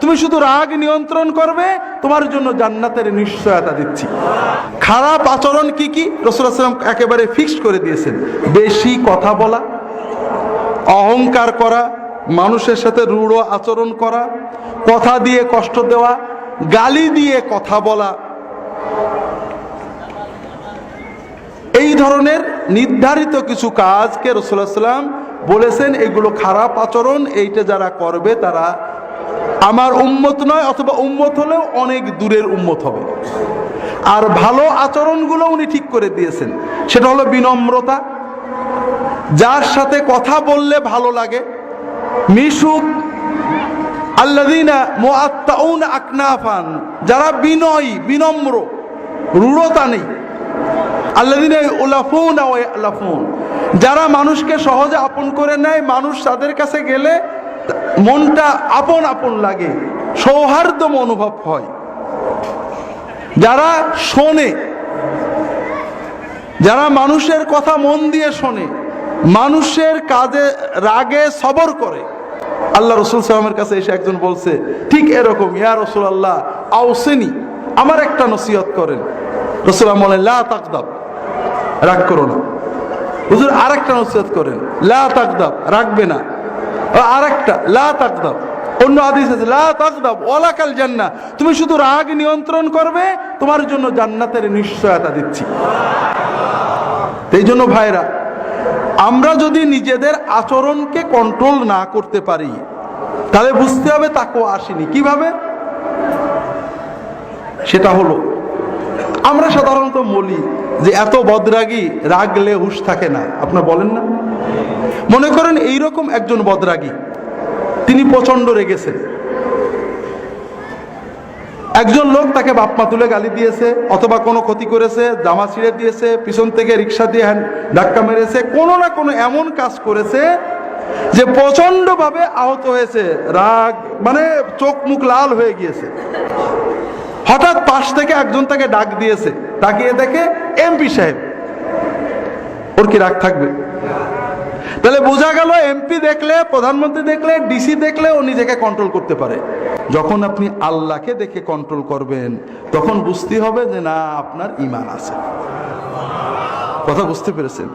তুমি শুধু রাগ নিয়ন্ত্রণ করবে, তোমার জন্য জান্নাতের নিশ্চয়তা দিচ্ছি। খারাপ আচরণ কি কি রাসূলুল্লাহ সাল্লাল্লাহু আলাইহি ওয়াসাল্লাম একেবারে ফিক্সড করে দিয়েছেন। বেশি কথা বলা, অহংকার করা, মানুষের সাথে রূঢ় আচরণ করা, কথা দিয়ে কষ্ট দেওয়া, গালি দিয়ে কথা বলা, এই ধরনের নির্ধারিত কিছু কাজকে রাসূলুল্লাহ সাল্লাল্লাহু আলাইহি ওয়াসাল্লাম বলেছেন এগুলো খারাপ আচরণ, এইটা যারা করবে তারা আমার উম্মত নয়, অথবা উম্মত হলেও অনেক দূরের উম্মত হবে। আর ভালো আচরণগুলো উনি ঠিক করে দিয়েছেন, সেটা হলো বিনম্রতা, যার সাথে কথা বললে ভালো লাগে, মিশুক, আল্লাযীনা মুআত্তাউনা আকনাফান, যারা বিনয়ী বিনম্র, রূঢ়তা নেই, আল্লাযীনা ইউলাফুনা ওয়া ইয়ালাফুন, যারা মানুষকে সহজে আপন করে নেয়, মানুষ তাদের কাছে গেলে মনটা আপন আপন লাগে, সৌহার্দ্য অনুভব হয়, যারা শোনে, যারা মানুষের কথা মন দিয়ে শোনে, মানুষের কাজে রাগে সবর করে। আল্লাহ রাসূল সাল্লাল্লাহু আলাইহি ওয়াসাল্লামের কাছে এসে একজন বলছে ঠিক এরকম, ইয়া রাসূলুল্লাহ আওসিনি, আমার একটা নসিহত করেন। রাসূলুল্লাহ বলেন লা তাকদাব, রাগ করো না। হুজুর আরেকটা নসিহত করেন, লা তাকদাব, রাগবে না। আরেকটা লা তাকদাব, অন্য হাদিস আছে লা তাকদাব ওয়ালাকাল জান্নাহ, তুমি শুধু রাগ নিয়ন্ত্রণ করবে, তোমার জন্য জান্নাতের নিশ্চয়তা দিচ্ছি। এই জন্য ভাইরা, আমরা যদি নিজেদের আচরণকে কন্ট্রোল না করতে পারি তাহলে বুঝতে হবে তাকওয়া আসেনি। কিভাবে? সেটা হলো, আমরা সাধারণত বলি যে এত বদরাগী, রাগলে হুঁশ থাকে না। আপনারা বলেন না? মনে করেন এইরকম একজন বদরাগী, তিনি প্রচন্ড রেগেছেন, একজন লোক তাকে বাপমা তুলে গালি দিয়েছে, অথবা কোনো ক্ষতি করেছে, জামা ছিঁড়ে দিয়েছে, পিছন থেকে রিক্সা দিয়ে ধাক্কা মেরেছে, কোনো না কোনো এমন কাজ করেছে যে প্রচন্ড ভাবে আহত হয়েছে, রাগ মানে চোখ মুখ লাল হয়ে গিয়েছে। হঠাৎ পাশ থেকে একজন তাকে ডাক দিয়েছে, তাকিয়ে দেখে এমপি সাহেব, ওর কি রাগ থাকবে? তাহলে বোঝা গেল এমপি দেখলে, প্রধানমন্ত্রী দেখলে, ডিসি দেখলে ও নিজেকে কন্ট্রোল করতে পারে। যখন আপনি আল্লাহকে দেখে কন্ট্রোল করবেন তখন বুঝতে হবে যে না, আপনার ঈমান আছে। কথা বুঝতে পেরেছেন?